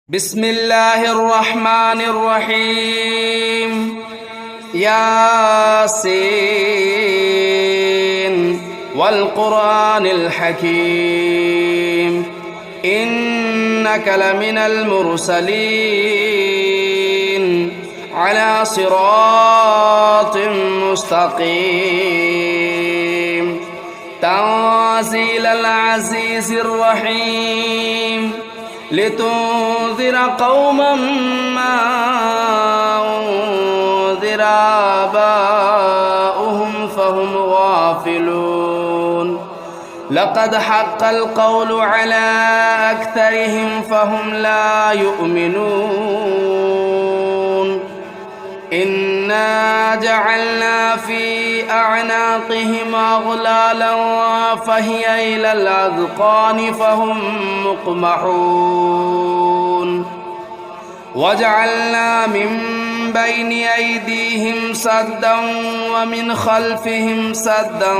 بسم الله الرحمن الرحيم ياسين والقرآن الحكيم إنك لمن المرسلين على صراط مستقيم تنزيل العزيز الرحيم لتنذر قوما ما أنذر آباؤهم فهم غافلون لقد حق القول على أكثرهم فهم لا يؤمنون إنا جعلنا في أعناقهم أغلالا فهي إلى الأذقان فهم مقمحون وجعلنا من بين أيديهم سدا ومن خلفهم سدا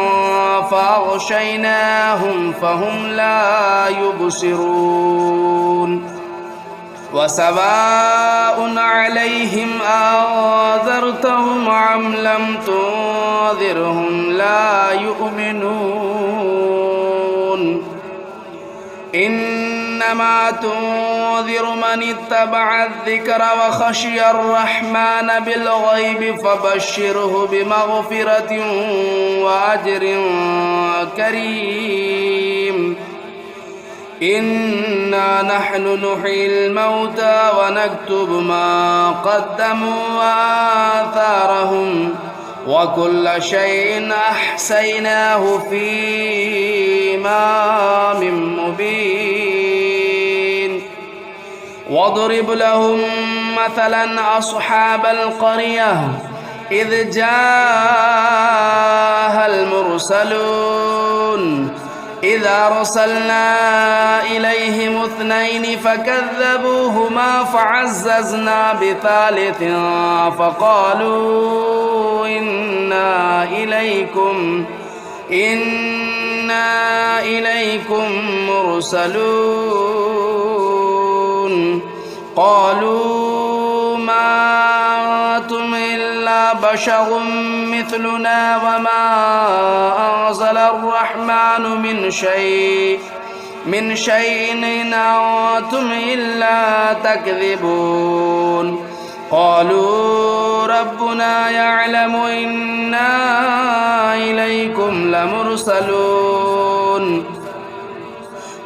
فأغشيناهم فهم لا يبصرون وسواء عليهم أنذرتهم أم لم تنذرهم لا يؤمنون إنما تنذر من اتبع الذكر وخشي الرحمن بالغيب فبشره بمغفرة وأجر كريم إنا نحن نحيي الموتى ونكتب ما قدموا وآثارهم وكل شيء أحصيناه في إمام مبين واضرب لهم مثلا أصحاب القرية إذ جاءها المرسلون إذا أرسلنا إليهم اثنين فكذبوهما فعززنا بثالث فقالوا إنا إليكم مرسلون قالوا ما أنتم إلا بشر مثلنا وما أنزل الرحمن من شيء إن أنتم إلا تكذبون قالوا ربنا يعلم إنا إليكم لمرسلون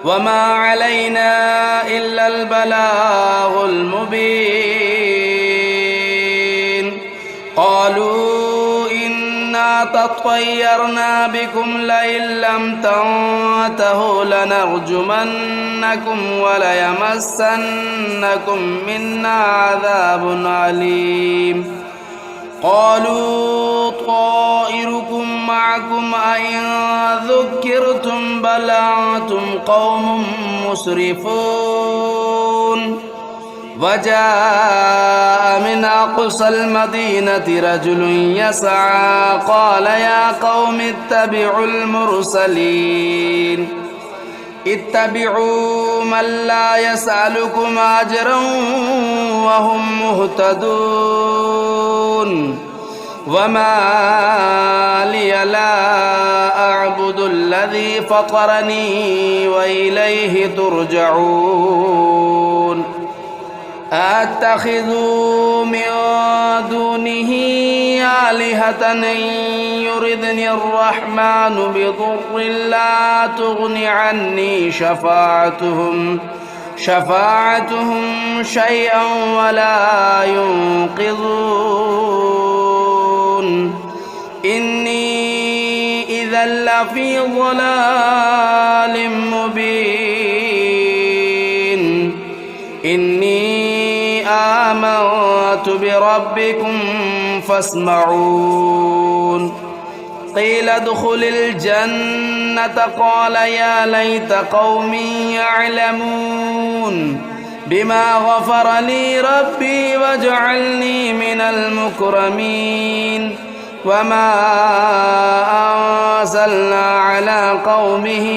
وما علينا إلا البلاغ المبين قالوا إنا تطيرنا بكم لئن لم تنتهوا لنرجمنكم وليمسنكم منا عذاب عليم قالوا طائركم معكم أئن ذكرتم بل أنتم قوم مسرفون وجاء من أقصى المدينة رجل يسعى قال يا قوم اتبعوا المرسلين اتبعوا من لا يسألكم أجرا وهم مهتدون وما لي لا أعبد الذي فطرني وإليه ترجعون أتخذوا من دونه آلهة إن يردني الرحمن بضر لا تغن عني شفاعتهم شيئا ولا ينقذون إني إذا لفي ضلال مبين إني آمنت بربكم فاسمعون قيل ادخل الجنة قال يا ليت قومي يعلمون بما غفر لي ربي وجعلني من المكرمين وما أنزلنا على قومه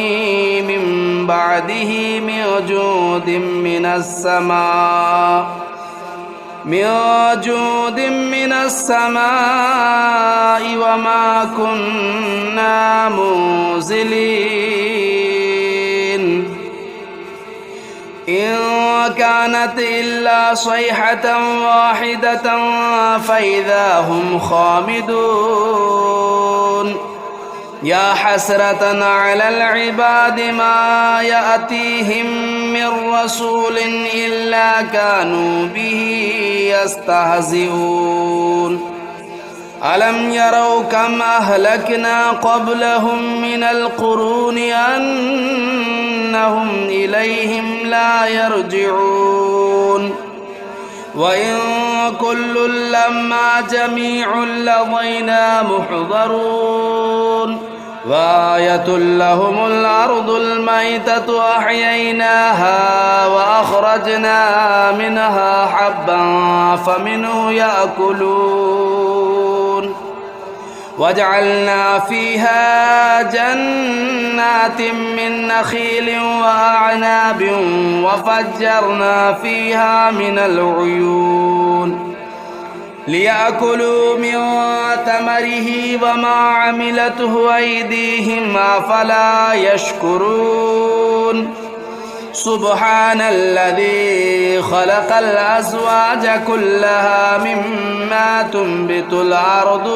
من بعده من جود من السماء وما كنا منزلين إن كانت إلا صيحة واحدة فإذا هم خامدون يا حسرة على العباد ما يأتيهم من رسول إلا كانوا به يستهزئون ألم يروا كم أهلكنا قبلهم من القرون أنهم إليهم لا يرجعون وإن كل لما جميع لدينا محضرون وآية لهم الأرض الميتة أحييناها وأخرجنا منها حبا فمنه يأكلون وجعلنا فيها جنات من نخيل وأعناب وفجرنا فيها من العيون ليأكلوا من ثمره وما عملته أيديهم أفلا يشكرون سبحان الذي خلق الأزواج كلها مما تنبت الأرض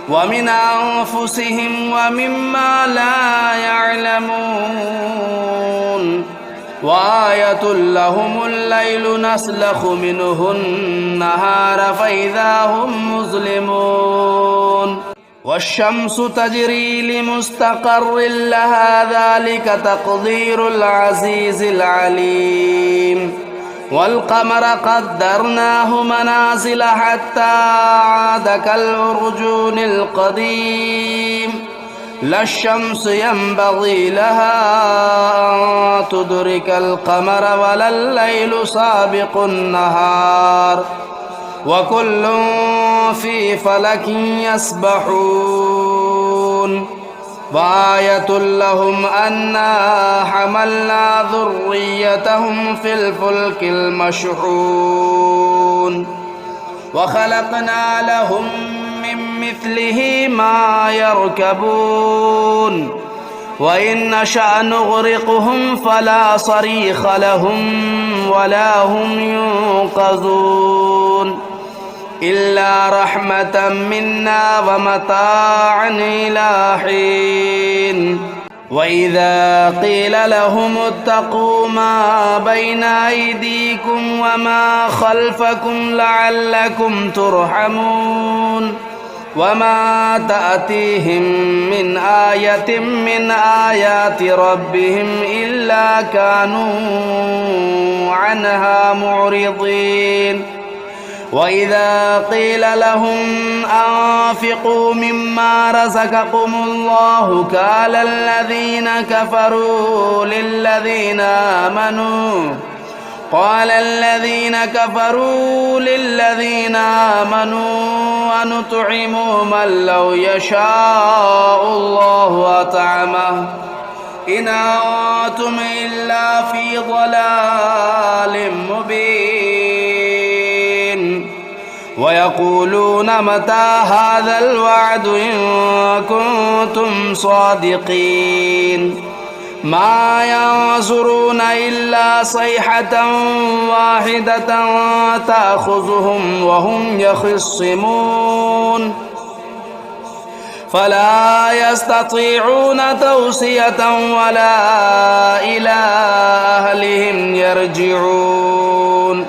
ومن أنفسهم ومما لا يعلمون وآية لهم الليل نسلخ منه النهار فإذا هم مظلمون والشمس تجري لمستقر لها ذلك تقدير العزيز العليم والقمر قدرناه منازل حتى عاد كالعرجون القديم لا الشمس ينبغي لها أن تدرك القمر ولا الليل سابق النهار وكل في فلك يسبحون وآية لهم أنا حملنا ذريتهم في الفلك المشحون وخلقنا لهم من مثله ما يركبون وإن نشأ نغرقهم فلا صريخ لهم ولا هم ينقذون إلا رحمة منا ومتاعا إلى حين وإذا قيل لهم اتقوا ما بين أيديكم وما خلفكم لعلكم ترحمون وما تأتيهم من آية من آيات ربهم إلا كانوا عنها معرضين وإذا قيل لهم أنفقوا مما رزقكم الله قال الذين كفروا للذين آمنوا أنطعم من لو يشاء الله أطعمه إن أنتم إلا في ضلال مبين ويقولون متى هذا الوعد إن كنتم صادقين ما ينظرون إلا صيحة واحدة تأخذهم وهم يخصمون فلا يستطيعون توصية ولا إلى أهلهم يرجعون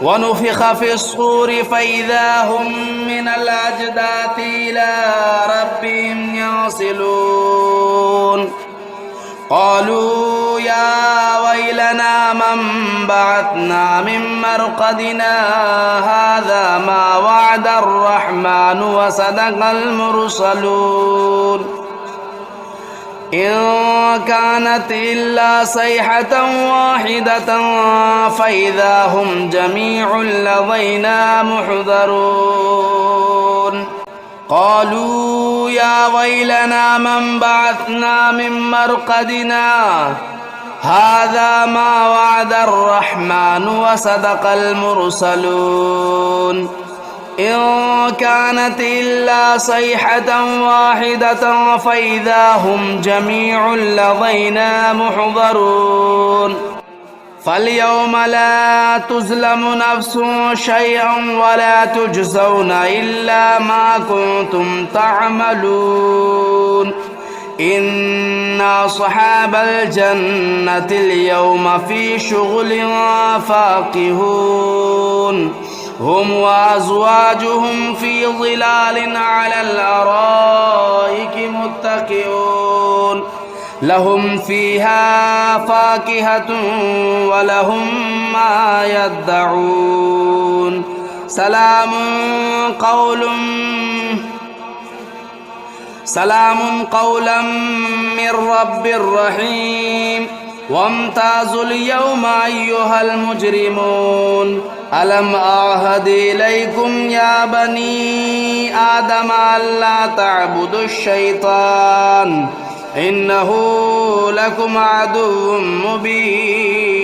ونفخ في الصور فإذا هم من الأجداث إلى ربهم ينسلون قالوا يا ويلنا من بعثنا من مرقدنا هذا ما وعد الرحمن وصدق المرسلون إن كانت إلا صيحة واحدة فإذا هم جميع لدينا محضرون قالوا يا ويلنا من بعثنا من مرقدنا هذا ما وعد الرحمن وصدق المرسلون إن كانت إلا صيحة واحدة فإذا هم جميع لدينا محضرون فاليوم لا تظلم نفس شيئا ولا تجزون إلا ما كنتم تعملون إن أصحاب الجنة اليوم في شغل فاكهون هم وأزواجهم في ظلال على الأرائك متكئون لهم فيها فاكهة ولهم ما يدعون سلام قولا من رب رحيم وامتازوا اليوم أيها المجرمون ألم أعهد إليكم يا بني آدم ألا تعبدوا الشيطان إنه لكم عدو مبين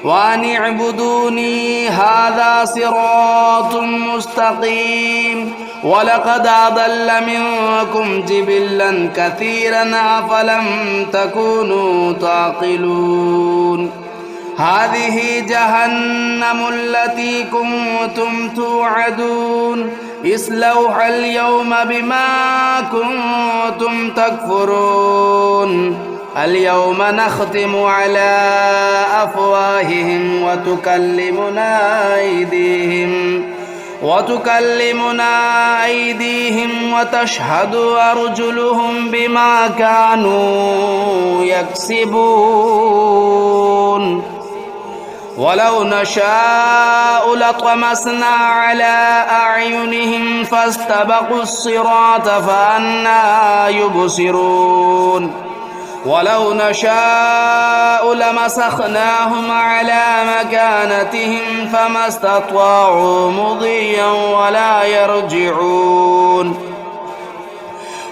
وأن اعبدوني هذا صراط مستقيم ولقد أضل منكم جبلا كثيرا أفلم تكونوا تعقلون هذه جهنم التي كنتم توعدون اصلوها اليوم بما كنتم تكفرون اليوم نختم على أفواههم وتكلمنا أيديهم وتشهد أرجلهم بما كانوا يكسبون ولو نشاء لطمسنا على أعينهم فاستبقوا الصراط فأنى يبصرون ولو نشاء لمسخناهم على مكانتهم فما استطاعوا مضيا ولا يرجعون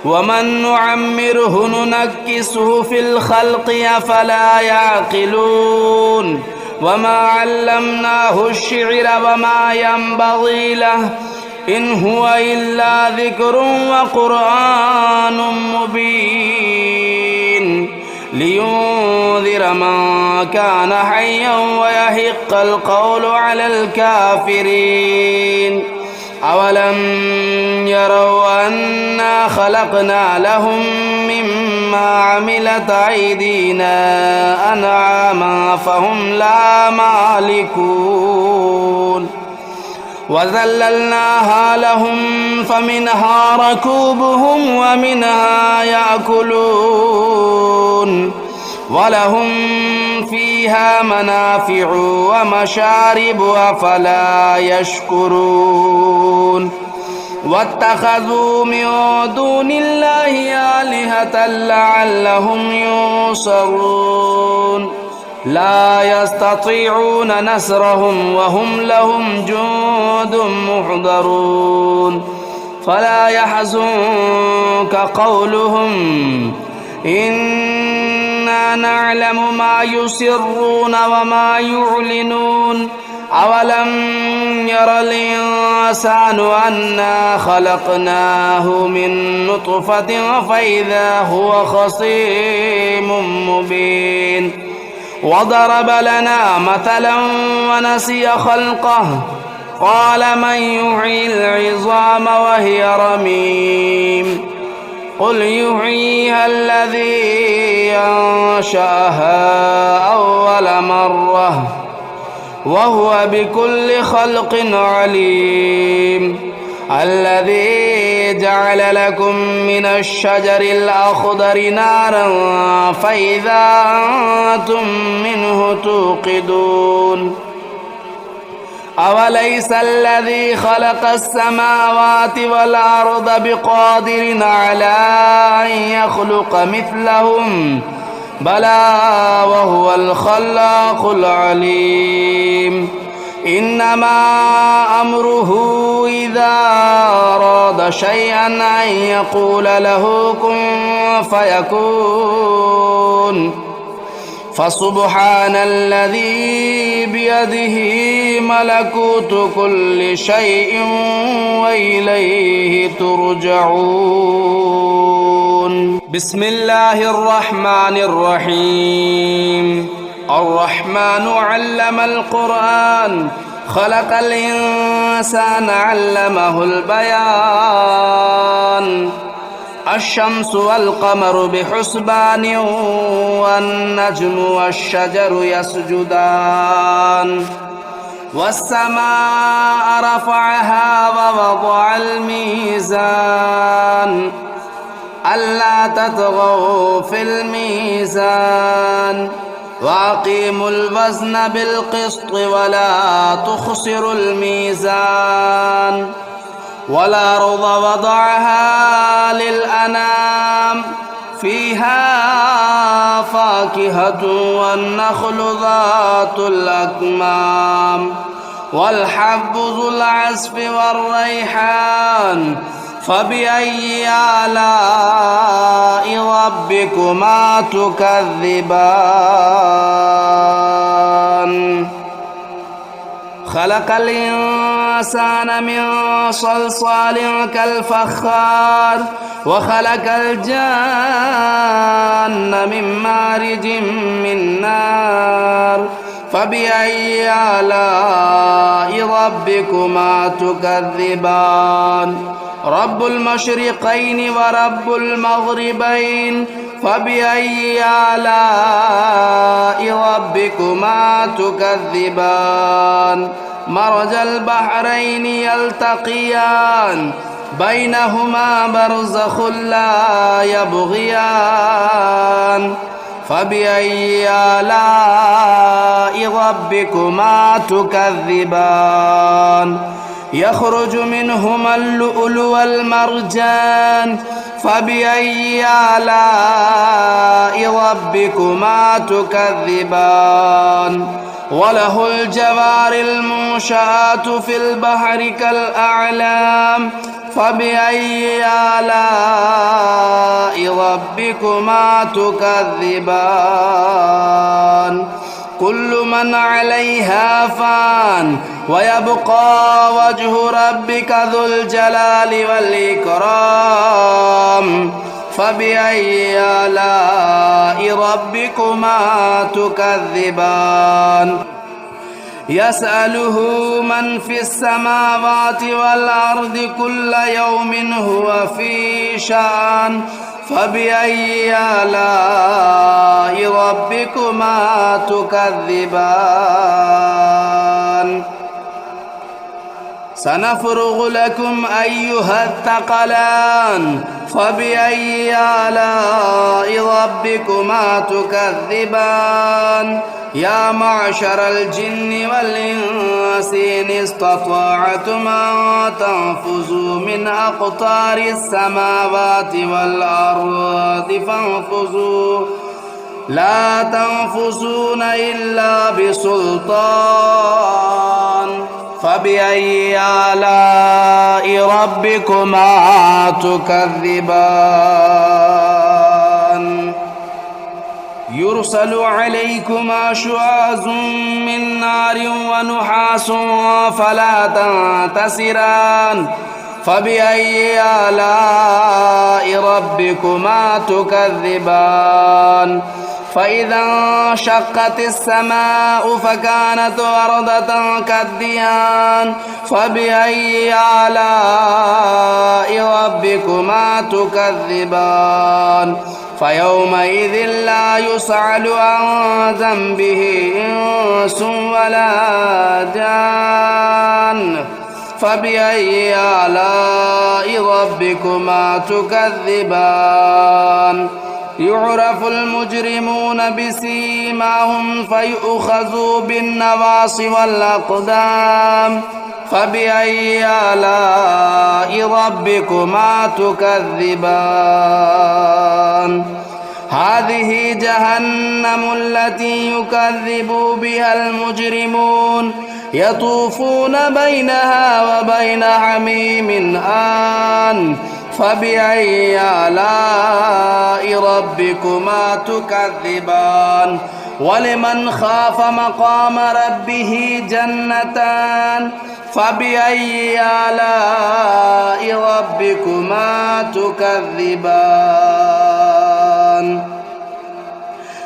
ومن نعمره ننكسه في الخلق أفلا يعقلون وما علمناه الشعر وما ينبغي له إن هو إلا ذكر وقرآن مبين لينذر من كان حيا ويحق القول على الكافرين أولم يروا أنا خلقنا لهم مما عملت أيدينا أنعاما فهم لا مالكون وذللناها لهم فمنها ركوبهم ومنها يأكلون ولهم فيها منافع ومشارب أفلا يشكرون واتخذوا من دون الله آلهة لعلهم ينصرون لا يستطيعون نصرهم وهم لهم جند محضرون فلا يحزنك قولهم إنا نعلم ما يسرون وما يعلنون أولم ير الإنسان أنا خلقناه من نطفة فإذا هو خصيم مبين وضرب لنا مثلا ونسي خلقه قال من يحيي العظام وهي رميم قل يحييها الذي أنشأها أول مرة وهو بكل خلق عليم الذي جعل لكم من الشجر الأخضر نارا فإذا أنتم منه توقدون أوليس الذي خلق السماوات والأرض بقادر على أن يخلق مثلهم بلى وهو الخلاق العليم إنما أمره إذا أراد شيئا أن يقول له كن فيكون فسبحان الذي بيده ملكوت كل شيء وإليه ترجعون بسم الله الرحمن الرحيم الرحمن علم القرآن خلق الإنسان علمه البيان الشمس والقمر بحسبان والنجم والشجر يسجدان والسماء رفعها ووضع الميزان ألا تطغوا في الميزان وأقيموا الوزن بالقسط ولا تخسروا الميزان والأرض وضعها للأنام فيها فاكهة والنخل ذات الأكمام والحب ذو العصف والريحان فبأي آلاء ربكما تكذبان خلق الإنسان من صلصال كالفخار وخلق الجان من مارج من نار فبأي آلاء ربكما تكذبان رب المشرقين ورب المغربين فبأي آلاء ربكما تكذبان مرج البحرين يلتقيان بينهما برزخ لا يبغيان فبأي آلاء ربكما تكذبان يخرج منهما اللؤلؤ والمرجان فبأي آلاء ربكما تكذبان وله الجوار المنشآت في البحر كالأعلام فبأي آلاء ربكما تكذبان كل من عليها فان ويبقى وجه ربك ذو الجلال والإكرام فبأي آلاء ربكما تكذبان يسأله من في السماوات والأرض كل يوم هو في شأن فبأي آلاء ربكما تكذبان سنفرغ لكم أيها الثقلان فبأي آلاء ربكما تكذبان يا معشر الجن والإنس إن استطعتم أن تنفذوا من أقطار السماوات والأرض فانفذوا لا تنفذون إلا بسلطان فبأي آلاء ربكما تكذبان يرسل عليكما شواظ من نار ونحاس فلا تنتصران فبأي آلاء ربكما تكذبان فإذا انشقت السماء فكانت وردة كالدهان فبأي آلاء ربكما تكذبان فيومئذ لا يسأل عن ذنبه إنس ولا جان فبأي آلاء ربكما تكذبان يعرف المجرمون بسيماهم فيؤخذوا بالنواصي والأقدام فبأي آلاء ربكما تكذبان هذه جهنم التي يكذب بها المجرمون يطوفون بينها وبين حميم آن فبأي آلاء ربكما تكذبان ولمن خاف مقام ربه جنتان فبأي آلاء ربكما تكذبان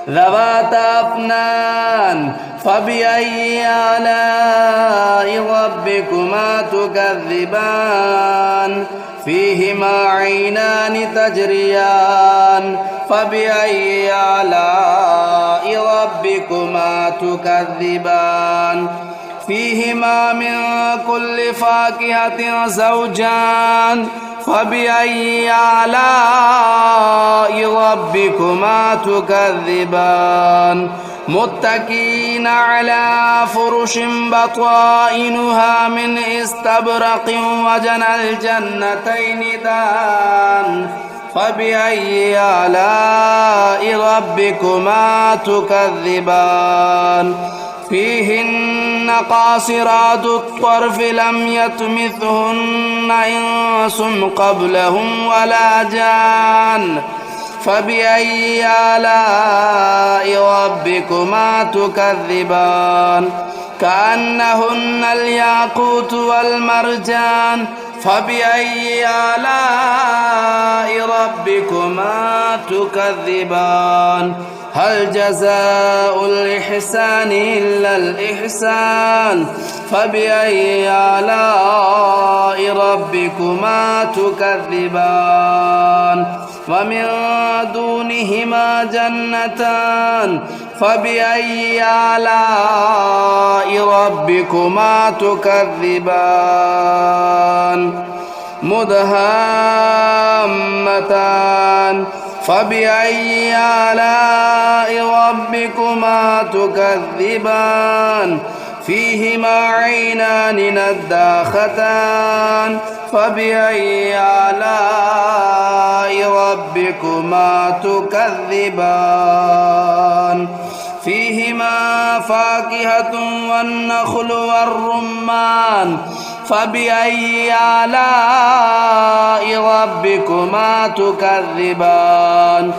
ذواتا أفنان فبأي آلاء ربكما تكذبان فيهما عينان تجريان فبأي آلاء ربكما تكذبان فيهما من كل فاكهة زوجان فبأي آلاء ربكما تكذبان متكئين على فرش بطائنها من استبرق وجنى الجنتين دان فبأي آلاء ربكما تكذبان فيهن قاصرات الطرف لم يطمثهن إنس قبلهم ولا جان فبأي آلاء ربكما تكذبان كأنهن الياقوت والمرجان فبأي آلاء ربكما تكذبان هل جزاء الإحسان إلا الإحسان فبأي آلاء ربكما تكذبان ومن دونهما جنتان فبأي آلاء ربكما تكذبان مدهامتان فبأي آلاء ربكما تكذبان فيهما عينان نداختان فبأي آلاء ربكما تكذبان فيهما فاكهة والنخل والرمان فبأي آلاء ربكما تكذبان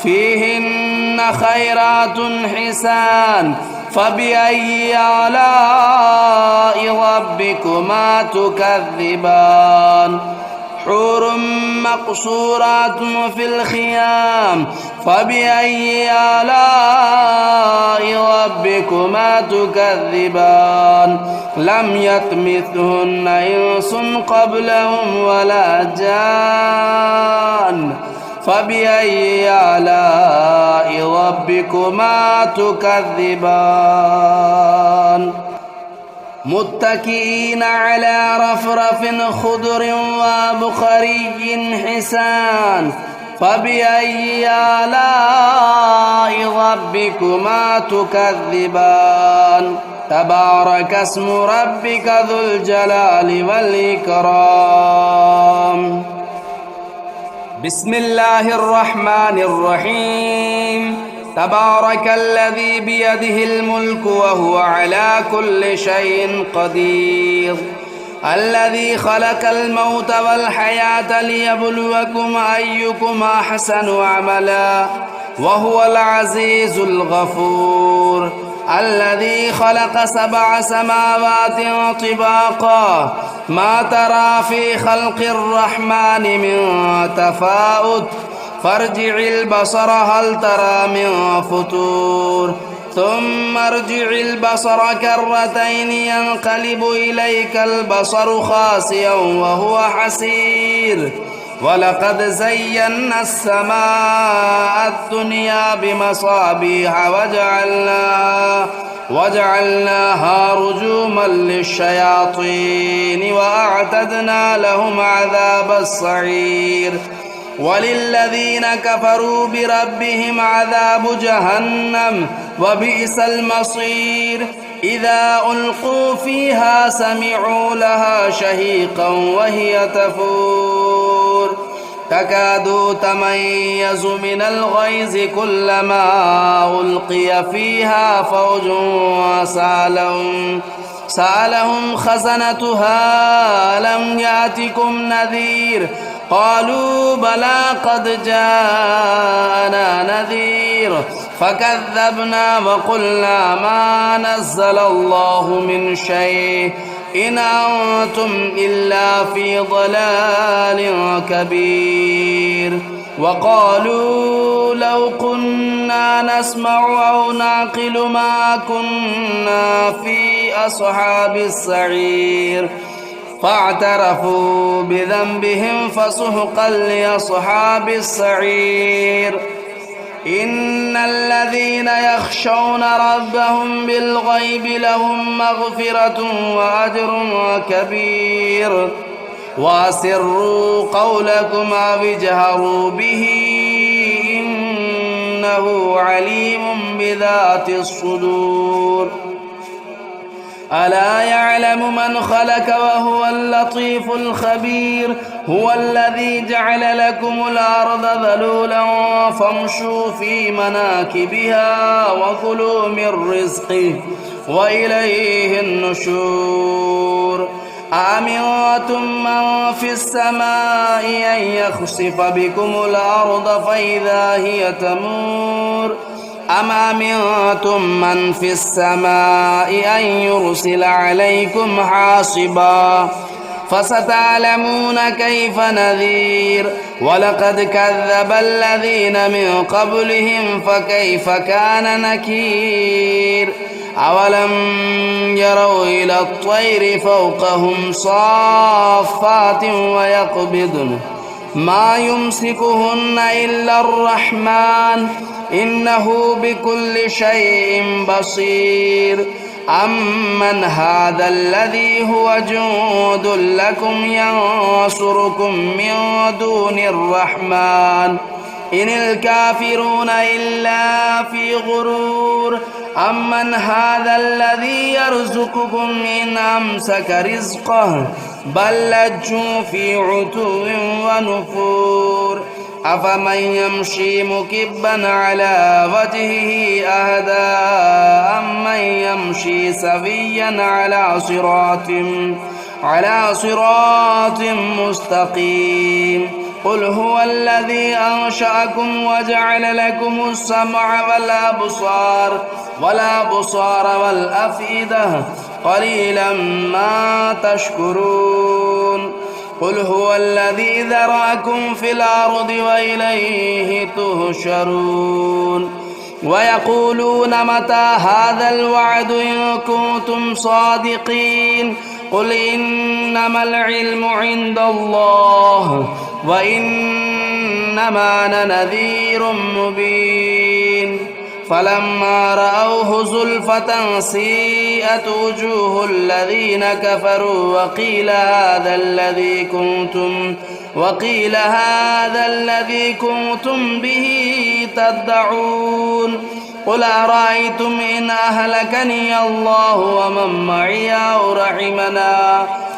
فيهن خيرات حسان فبأي آلاء ربكما تكذبان حور مقصورات في الخيام فبأي آلاء ربكما تكذبان لم يطمثهن إنس قبلهم ولا جان فبأي آلاء ربكما تكذبان متكئين على رفرف خضر وبخري حسان فبأي آلاء ربكما تكذبان تبارك اسم ربك ذو الجلال والإكرام بسم الله الرحمن الرحيم تبارك الذي بيده الملك وهو على كل شيء قدير الذي خلق الموت والحياة ليبلوكم أيكم أحسن عملا وهو العزيز الغفور الذي خلق 7 سماوات طباقا ما ترى في خلق الرحمن من تفاؤت فارجع البصر هل ترى من فطور ثم ارجع البصر كرتين ينقلب إليك البصر خاسئا وهو حسير ولقد زينا السماء الدنيا بمصابيح وجعلناها رجوما للشياطين وأعتدنا لهم عذاب السعير وللذين كفروا بربهم عذاب جهنم وبئس المصير إذا ألقوا فيها سمعوا لها شهيقا وهي تفور تكاد تميز من الغيظ كلما ألقي فيها فوج سألهم خزنتها لم يأتكم نذير قالوا بلى قد جاءنا نذير فكذبنا وقلنا ما نزل الله من شيء إن أنتم إلا في ضلال كبير وقالوا لو كنا نسمع أو نعقل ما كنا في أصحاب السعير فاعترفوا بذنبهم فسحقا لأصحاب السعير إن الذين يخشون ربهم بالغيب لهم مغفرة وأجر كبير وأسروا قولكم أو اجهروا به إنه عليم بذات الصدور ألا يعلم من خلق وهو اللطيف الخبير هو الذي جعل لكم الأرض ذلولا فامشوا في مناكبها وكلوا من رزقه وإليه النشور أأمنتم من في السماء أن يخسف بكم الأرض فإذا هي تمور أم أمنتم من في السماء أن يرسل عليكم حاصبا فستعلمون كيف نذير ولقد كذب الذين من قبلهم فكيف كان نكير أولم يروا إلى الطير فوقهم صافات ويقبضن ما يمسكهن إلا الرحمن إنه بكل شيء بصير أمن هذا الذي هو جند لكم ينصركم من دون الرحمن إن الكافرون إلا في غرور أمن هذا الذي يرزقكم إن أمسك رزقه بل لجوا في عتو ونفور أفمن يمشي مكبا على وجهه أهدى أمن يمشي سويا على صراط مستقيم قل هو الذي أنشأكم وجعل لكم السمع والأبصار والأفئدة قليلا ما تشكرون قل هو الذي ذرأكم في الأرض وإليه تهشرون ويقولون متى هذا الوعد إن كنتم صادقين قل إنما العلم عند الله وإنما أنا نذير مبين فلما رأوه زلفة سيئت وجوه الذين كفروا وقيل هذا الذي كنتم به تدعون قل أرأيتم إن أهلكني الله ومن معي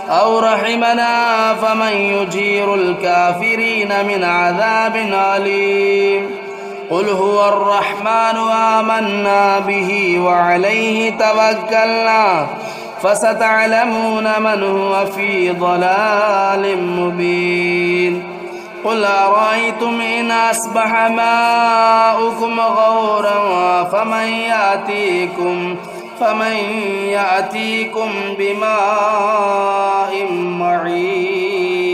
أو رحمنا فمن يجير الكافرين من عذاب أليم قل هو الرحمن آمنا به وعليه توكلنا فستعلمون من هو في ضلال مبين قل أرأيتم إن أصبح ماؤكم غورا فمن يأتيكم بماء معين